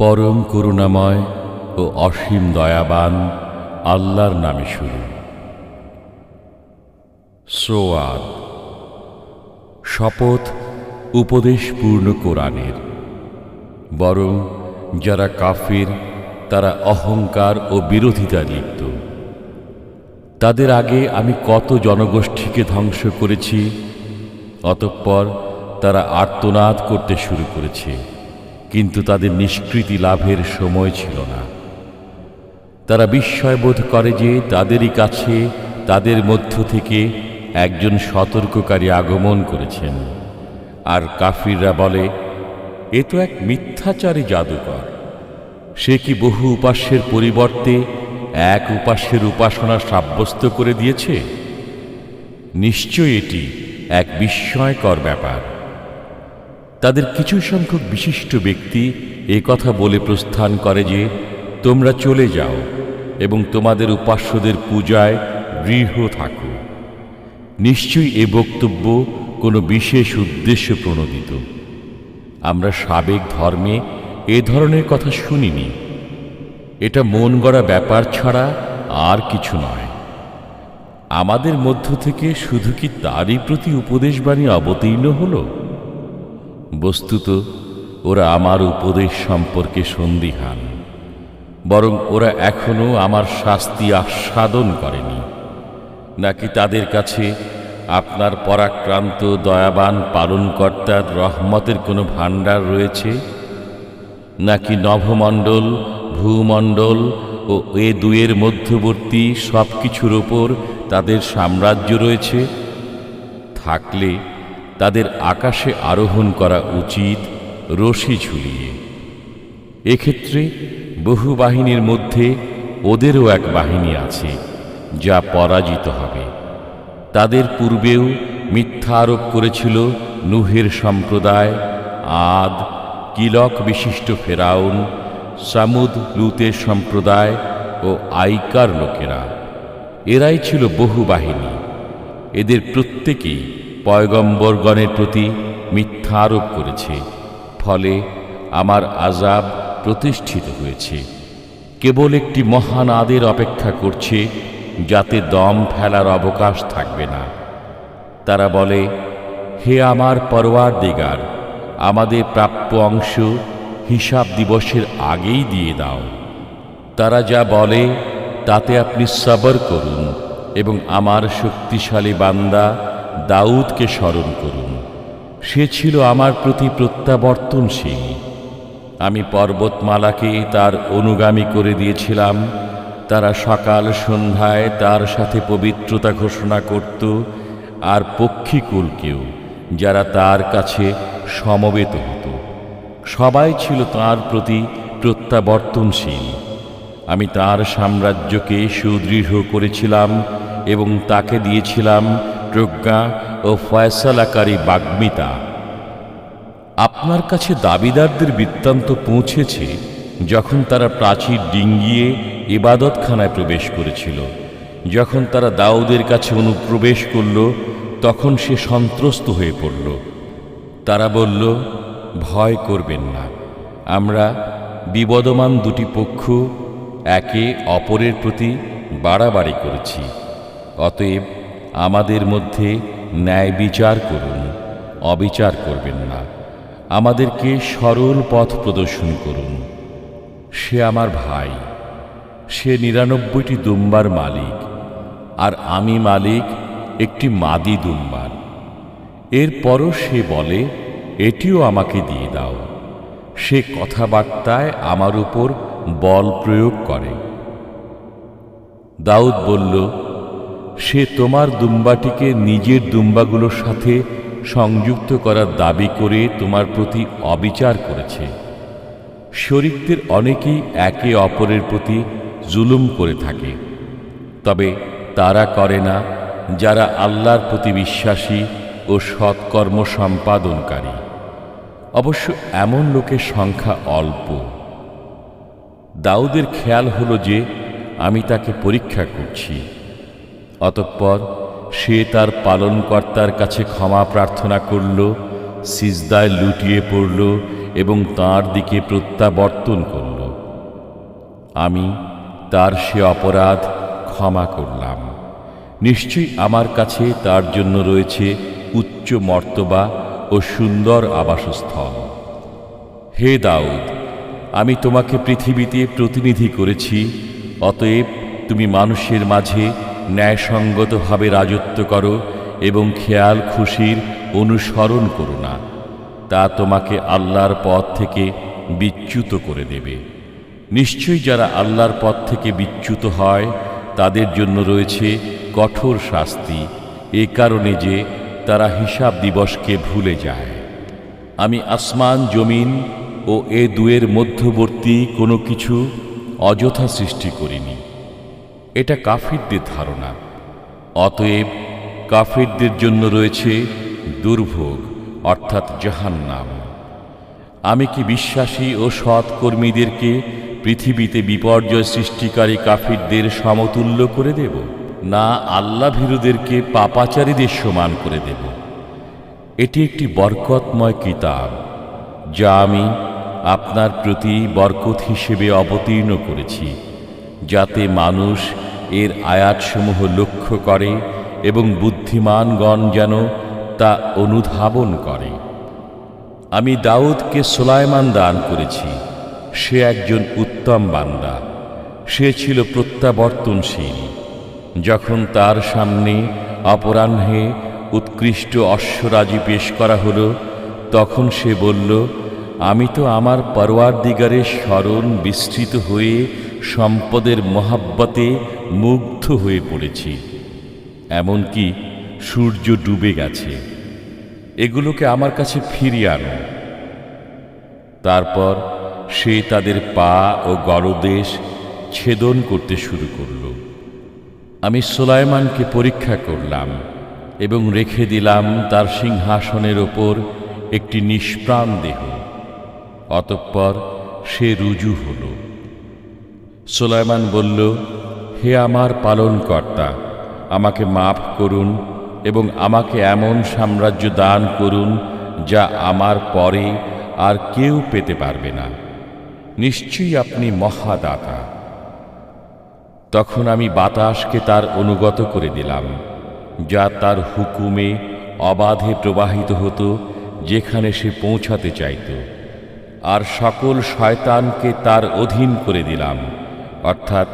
পরম করুণাময় ও অসীম দয়াবান আল্লাহর নামে শুরু। সোয়াদ। শপথ উপদেশপূর্ণ কোরআনের। বরং যারা কাফির তারা অহংকার ও বিরোধিতা লিপ্ত। তাদের আগে আমি কত জনগোষ্ঠীকে ধ্বংস করেছি, অতঃপর তারা আর্তনাদ করতে শুরু করেছে, কিন্তু তাদের নিষ্কৃতি লাভের সময় ছিল না। তারা বিস্ময়বোধ করে যে তাদেরই কাছে তাদের মধ্য থেকে একজন সতর্ককারী আগমন করেছেন। আর কাফিররা বলে, এ তো এক মিথ্যাচারী জাদুকর। সে কি বহু উপাস্যের পরিবর্তে এক উপাস্যের উপাসনা সাব্যস্ত করে দিয়েছে? নিশ্চয় এটি এক বিস্ময়কর ব্যাপার। তাদের কিছু সংখ্যক বিশিষ্ট ব্যক্তি এ কথা বলে প্রস্থান করে যে, তোমরা চলে যাও এবং তোমাদের উপাস্যদের পূজায় দৃঢ় থাকো। নিশ্চয়ই এ বক্তব্য কোনো বিশেষ উদ্দেশ্য প্রণোদিত। আমরা সাবেক ধর্মে এ ধরনের কথা শুনিনি। এটা মন গড়া ব্যাপার ছাড়া আর কিছু নয়। আমাদের মধ্য থেকে শুধু কি তারই প্রতি উপদেশবাণী অবতীর্ণ হল? বস্তুত ওরা আমার উপদেশ সম্পর্কে সন্দিহান, বরং ওরা এখনো আমার শাস্তি আস্বাদন করেনি। নাকি তাদের কাছে আপনার পরাক্রান্ত দয়াবান পালনকর্তার রহমতের কোনো ভাণ্ডার রয়েছে? নাকি নভমণ্ডল, ভূমণ্ডল ও এ দুয়ের মধ্যবর্তী সব কিছুর ওপর তাদের সাম্রাজ্য রয়েছে? থাকলে তাদের আকাশে আরোহণ করা উচিত রশি ঝুলিয়ে। এক্ষেত্রে বহু বাহিনীর মধ্যে ওদেরও এক বাহিনী আছে যা পরাজিত হবে। তাদের পূর্বেও মিথ্যা আরোপ করেছিল নূহের সম্প্রদায়, আদ, কিলক বিশিষ্ট ফেরাউন, সামুদ লূতের সম্প্রদায় ও আইকার লোকেরা। এরাই ছিল বহু বাহিনী। এদের প্রত্যেকেই পয়গম্বরগণের প্রতি মিথ্যা আরোপ করেছে, ফলে আমার আযাব প্রতিষ্ঠিত হয়েছে। কেবল একটি মহান আদের অপেক্ষা করছে, যাতে দম ফেলার অবকাশ থাকবে না। তারা বলে, হে আমার পরওয়ারদিগার, আমাদের প্রাপ্য অংশ হিসাব দিবসের আগেই দিয়ে দাও। তারা যা বলে তাতে আপনি সবর করুন এবং আমার শক্তিশালী বান্দা দাউদকে স্মরণ করুন। সে ছিল আমার প্রতি প্রত্যাবর্তনশীল। আমি পর্বতমালাকে তার অনুগামী করে দিয়েছিলাম। তারা সকাল সন্ধ্যায় তার সাথে পবিত্রতা ঘোষণা করত, আর পক্ষীকুলকেও, যারা তার কাছে সমবেত হতো। সবাই ছিল তার প্রতি প্রত্যাবর্তনশীল। আমি তার সাম্রাজ্যকে সুদৃঢ় করেছিলাম এবং তাকে দিয়েছিলাম প্রজ্ঞা ও ফয়সালাকারী বাগ্মিতা। আপনার কাছে দাবিদারদের বৃত্তান্ত পৌঁছেছে, যখন তারা প্রাচীর ডিঙ্গিয়ে ইবাদতখানায় প্রবেশ করেছিল। যখন তারা দাউদের কাছে অনুপ্রবেশ করল, তখন সে সন্ত্রস্ত হয়ে পড়ল। তারা বলল, ভয় করবেন না, আমরা বিবদমান দুটি পক্ষ একে অপরের প্রতি বাড়াবাড়ি করেছি। অতএব আমাদের মধ্যে ন্যায় বিচার করুন, অবিচার করবেন না। আমাদেরকে সরল পথ প্রদর্শন করুন। সে আমার ভাই, সে ৯৯টি দুম্বার মালিক, আর আমি মালিক একটি মাদি দুম্বার। এরপরও সে বলে, এটিও আমাকে দিয়ে দাও। সে কথাবার্তায় আমার উপর বল প্রয়োগ করে। দাউদ বলল, সে তোমার দুম্বাটিকে নিজের দুম্বাগুলোর সাথে সংযুক্ত করার দাবি করে তোমার প্রতি অবিচার করেছে। শরীকদের অনেকেই একে অপরের প্রতি জুলুম করে থাকে, তবে তারা করে না যারা আল্লাহর প্রতি বিশ্বাসী ও সৎকর্ম সম্পাদনকারী। অবশ্য এমন লোকের সংখ্যা অল্প। দাউদের খেয়াল হলো যে আমি তাকে পরীক্ষা করছি। অতঃপর সে তার পালনকর্তার কাছে ক্ষমা প্রার্থনা করল, সিজদায় লুটিয়ে পড়ল এবং তাঁর দিকে প্রত্যাবর্তন করল। আমি তার সে অপরাধ ক্ষমা করলাম। নিশ্চয়ই আমার কাছে তার জন্য রয়েছে উচ্চ মর্তবা ও সুন্দর আবাসস্থল। হে দাউদ, আমি তোমাকে পৃথিবীতে প্রতিনিধি করেছি, অতএব তুমি মানুষের মাঝে ন্যায়সঙ্গতভাবে রাজত্ব করো এবং খেয়াল খুশির অনুসরণ করো না। তা তোমাকে আল্লাহর পথ থেকে বিচ্যুত করে দেবে। নিশ্চয়ই যারা আল্লাহর পথ থেকে বিচ্যুত হয় তাদের জন্য রয়েছে কঠোর শাস্তি, এ কারণে যে তারা হিসাব দিবসকে ভুলে যায়। আমি আসমান জমিন ও এ দুয়ের মধ্যবর্তী কোনো কিছু অযথা সৃষ্টি করিনি। এটা কাফিরদের ধারণা। অতএব কাফিরদের জন্য রয়েছে দুর্ভোগ, অর্থাৎ জাহান্নাম। আমি কি বিশ্বাসী ও সৎ কর্মীদেরকে পৃথিবীতে বিপর্যয় সৃষ্টিকারী কাফিরদের সমতুল্য করে দেব, না আল্লাহ ভীরুদেরকে পাপাচারীদের সমান করে দেব? এটি একটি বরকতময় কিতাব, যা আমি আপনার প্রতি বরকত হিসেবে অবতীর্ণ করেছি, যাতে মানুষ এর আয়াতসমূহ লক্ষ্য করে এবং বুদ্ধিমানগণ যেন তা অনুধাবন করে। আমি দাউদকে সুলাইমান দান করেছি। সে একজন উত্তম বান্দা। সে ছিল প্রত্যাবর্তনশীল। যখন তার সামনে অপরাহ্নে উৎকৃষ্ট অশ্বরাজি পেশ করা হলো, তখন সে বলল, আমি তো আমার পরওয়ারদিগারের স্মরণ বিস্তৃত হয়ে সম্পদের মহাব্বতে মুগ্ধ হয়ে পড়েছি। এমনকি সূর্য ডুবে গেছে। এগুলোকে আমার কাছে ফিরিয়ে আনো। তারপর সে তাদের পা ও গলদেশ ছেদন করতে শুরু করল। আমি সুলাইমানকে পরীক্ষা করলাম এবং রেখে দিলাম তার সিংহাসনের ওপর একটি নিষ্প্রাণ দেহ। অতঃপর সে রুজু হল। সুলাইমান বলল, হে আমার পালনকর্তা, আমাকে মাফ করুন এবং আমাকে এমন সাম্রাজ্য দান করুন যা আমার পরে আর কেউ পেতে পারবে না। নিশ্চয়ই আপনি মহাদাতা। তখন আমি বাতাসকে তার অনুগত করে দিলাম, যা তার হুকুমে অবাধে প্রবাহিত হতো যেখানে সে পৌঁছাতে চাইত, আর সকল শয়তানকে তার অধীন করে দিলাম, অর্থাৎ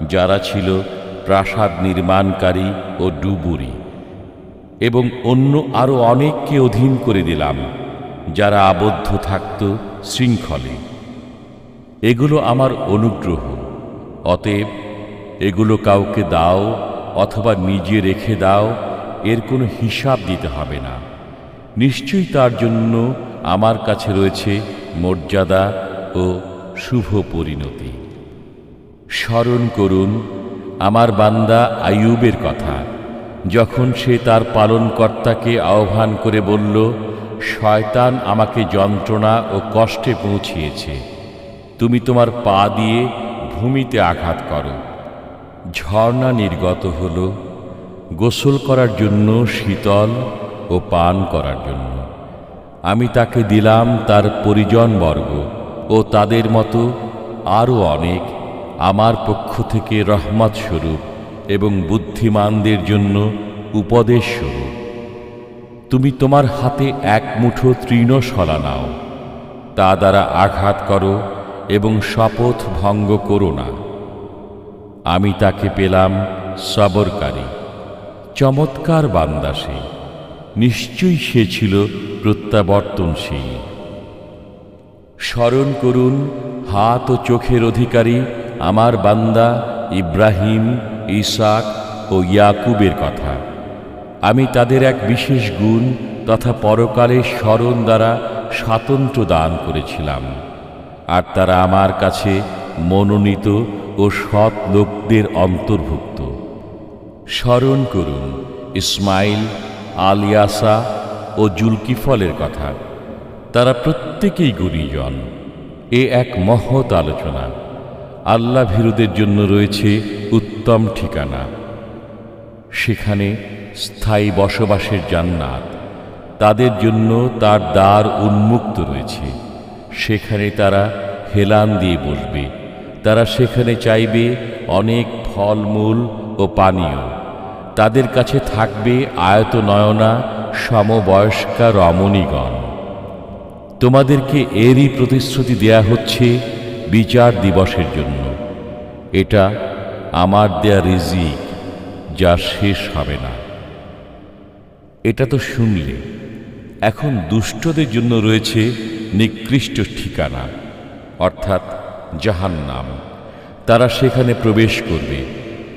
যারা ছিল প্রাসাদ নির্মাণকারী ও ডুবুরি, এবং অন্য আরও অনেককে অধীন করে দিলাম যারা আবদ্ধ থাকত শৃঙ্খলে। এগুলো আমার অনুগ্রহ। অতএব এগুলো কাউকে দাও অথবা নিজে রেখে দাও, এর কোনো হিসাব দিতে হবে না। নিশ্চয়ই তার জন্য আমার কাছে রয়েছে মর্যাদা ও শুভ পরিণতি। স্মরণ করুন আমার বান্দা আইয়ুবের কথা, যখন সে তার পালনকর্তাকে আহ্বান করে বলল, শয়তান আমাকে যন্ত্রণা ও কষ্টে পৌঁছিয়েছে। তুমি তোমার পা দিয়ে ভূমিতে আঘাত করো। ঝর্ণা নির্গত হল, গোসল করার জন্য শীতল ও পান করার জন্য। আমি তাকে দিলাম তার পরিজনবর্গ ও তাদের মতো আরও অনেক আমার পক্ষ থেকে রহমত স্বরূপ এবং বুদ্ধিমানদের জন্য উপদেশ স্বরূপ। তুমি তোমার হাতে এক মুঠো তৃণশলা নাও, তা দ্বারা আঘাত করো এবং শপথ ভঙ্গ করো না। আমি তাকে পেলাম সবরকারী, চমৎকার বান্দা সে। নিশ্চয়ই সে ছিল প্রত্যাবর্তনশীল। স্মরণ করুন হাত ও চোখের অধিকারী আমার বান্দা ইব্রাহিম, ইসাক ও ইয়াকুবের কথা। আমি তাদের এক বিশেষ গুণ তথা পরকালের স্মরণ দ্বারা স্বাতন্ত্র্য দান করেছিলাম, আর তারা আমার কাছে মনোনীত ও সৎ লোকদের অন্তর্ভুক্ত। স্মরণ করুন ইসমাইল, আলিয়াসা ও জুলকিফলের কথা। তারা প্রত্যেকেই গুণীজন। এ এক মহৎ আলোচনা। আল্লাহ ভীরুদের জন্য রয়েছে উত্তম ঠিকানা। সেখানে স্থায়ী বসবাসের জান্নাত। তাদের জন্য তার দ্বার উন্মুক্ত রয়েছে। সেখানে তারা হেলান দিয়ে বসবে। তারা সেখানে চাইবে অনেক ফলমূল ও পানীয়। তাদের কাছে থাকবে আয়তনয়না সমবয়স্কা রমণীগণ। তোমাদেরকে এরই প্রতিশ্রুতি দেয়া হচ্ছে বিচার দিবসের জন্য। এটা আমার দেয়া রিজিক, যা শেষ হবে না। এটা তো শুনলে। এখন দুষ্টদের জন্য রয়েছে নিকৃষ্ট ঠিকানা, অর্থাৎ জাহান্নাম। তারা সেখানে প্রবেশ করবে।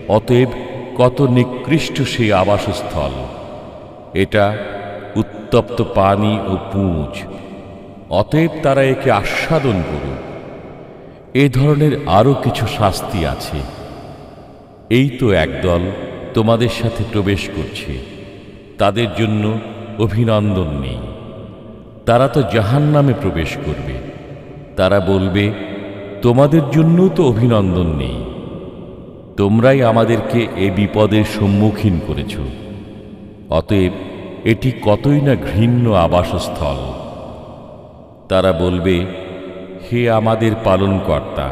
অতএব কত নিকৃষ্ট সেই আবাসস্থল! এটা উত্তপ্ত পানি ও পুঁজ। অতএব তারা একে আস্বাদন করুক। এ ধরনের আরও কিছু শাস্তি আছে। এই তো একদল তোমাদের সাথে প্রবেশ করছে, তাদের জন্য অভিনন্দন নেই। তারা তো জাহান্নামে প্রবেশ করবে। তারা বলবে, তোমাদের জন্য তো অভিনন্দন নেই। তোমরাই আমাদেরকে এ বিপদের সম্মুখীন করেছ। অতএব এটি কতই না ঘৃণ্য আবাসস্থল। তারা বলবে, হে আমাদের পালনকর্তা,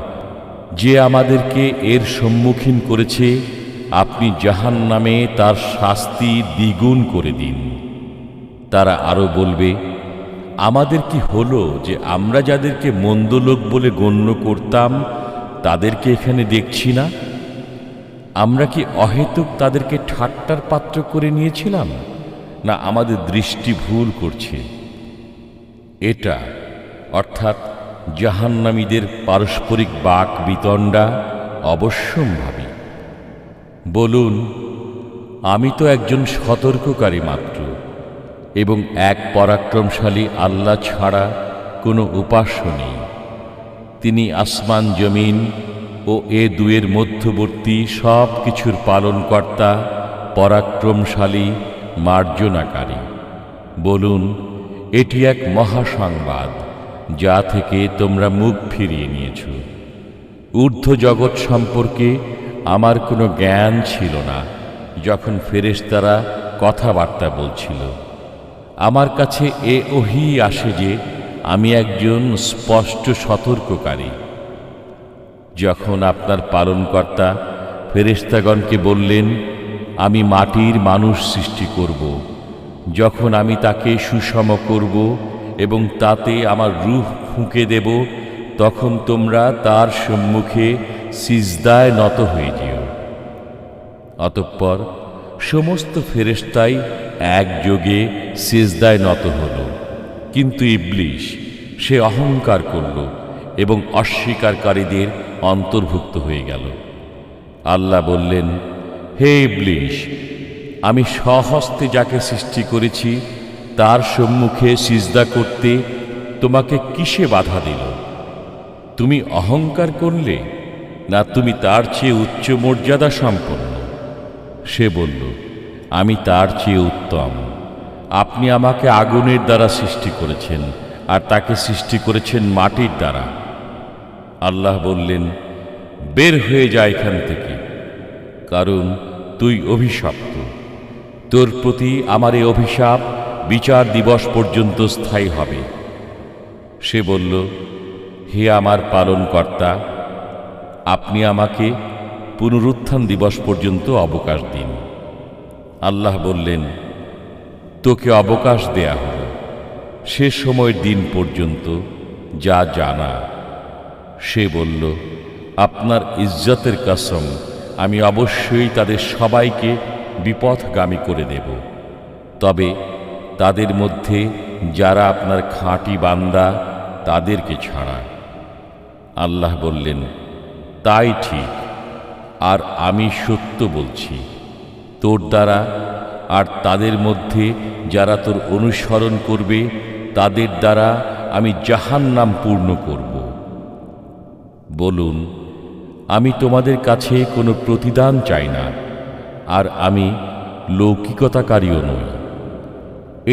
যে আমাদেরকে এর সম্মুখীন করেছে, আপনি জাহান্নামে তার শাস্তি দ্বিগুণ করে দিন। তারা আরো বলবে, আমাদের কি হলো যে আমরা যাদেরকে মন্দ লোক বলে গণ্য করতাম তাদেরকে এখানে দেখছি না? আমরা কি অহেতুক তাদেরকে ঠাট্টার পাত্র করে নিয়েছিলাম, না আমাদের দৃষ্টি ভুল করছে? এটা অর্থাৎ জাহান্নামীদের পারস্পরিক বাক বিতণ্ডা অবশ্যম্ভাবী। বলুন, আমি তো একজন সতর্ককারী মাত্র, এবং এক পরাক্রমশালী আল্লাহ ছাড়া কোনো উপাস্য নেই। তিনি আসমান জমিন ও এ দুয়ের মধ্যবর্তী সব কিছুর পালনকর্তা, পরাক্রমশালী, মার্জনাকারী। বলুন, এটি এক মহাসংবাদ, যা থেকে তোমরা মুখ ফিরিয়ে নিয়েছ। ঊর্ধ্ব জগৎ সম্পর্কে আমার কোনো জ্ঞান ছিল না যখন ফেরেশতারা কথাবার্তা বলছিল। আমার কাছে এ ওহী আসে যে আমি একজন স্পষ্ট সতর্ককারী। যখন আপনার পালনকর্তা ফেরেশতাগণকে বললেন, আমি মাটির মানুষ সৃষ্টি করব, যখন আমি তাকে সুষম করব এবং তাতে আমার রূহ ফুঁকে দেব, তখন তোমরা তার সম্মুখে সিজদায় নত হয়ে যেও। অতঃপর সমস্ত ফেরেশতাই একযোগে সিজদায় নত হল। কিন্তু ইবলিস সে অহংকার করল এবং অস্বীকারীদের অন্তর্ভুক্ত হয়ে গেল। আল্লাহ বললেন, হে ইবলিস, আমি স্বহস্তে যাকে সৃষ্টি করেছি তার সম্মুখে সিজদা করতে তোমাকে কিসে বাধা দিল? তুমি অহংকার করলে, না তুমি তার চেয়ে উচ্চ মর্যাদা সম্পন্ন? সে বলল, আমি তার চেয়ে উত্তম। আপনি আমাকে আগুনের দ্বারা সৃষ্টি করেছেন, আর তাকে সৃষ্টি করেছেন মাটির দ্বারা। আল্লাহ বললেন, বের হয়ে যা এখান থেকে, কারণ তুই অভিশপ্ত। তোর প্রতি আমার এই অভিশাপ বিচার দিবস পর্যন্ত স্থায়ী হবে। সে বলল, হে আমার পালনকর্তা, আপনি আমাকে পুনরুত্থান দিবস পর্যন্ত অবকাশ দিন। আল্লাহ বললেন, তোকে অবকাশ দেয়া হল সে সময়ের দিন পর্যন্ত, যা জানা। সে বলল, আপনার ইজ্জতের কসম, আমি অবশ্যই তাদের সবাইকে বিপথগামী করে দেব, তবে তাদের মধ্যে যারা আপনার খাঁটি বান্দা তাদেরকে ছাড়া। আল্লাহ বললেন, তাই ঠিক, আর আমি সত্য বলছি। তোর দ্বারা আর তাদের মধ্যে যারা তোর অনুসরণ করবে তাদের দ্বারা আমি জাহান্নাম পূর্ণ করব। বলুন, আমি তোমাদের কাছে কোনো প্রতিদান চাই না, আর আমি লৌকিকতাকারীও নই।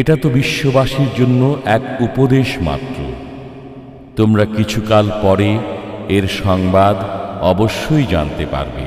এটা তো বিশ্ববাসীর জন্য এক উপদেশ মাত্র। তোমরা কিছুকাল পরে এর সংবাদ অবশ্যই জানতে পারবে।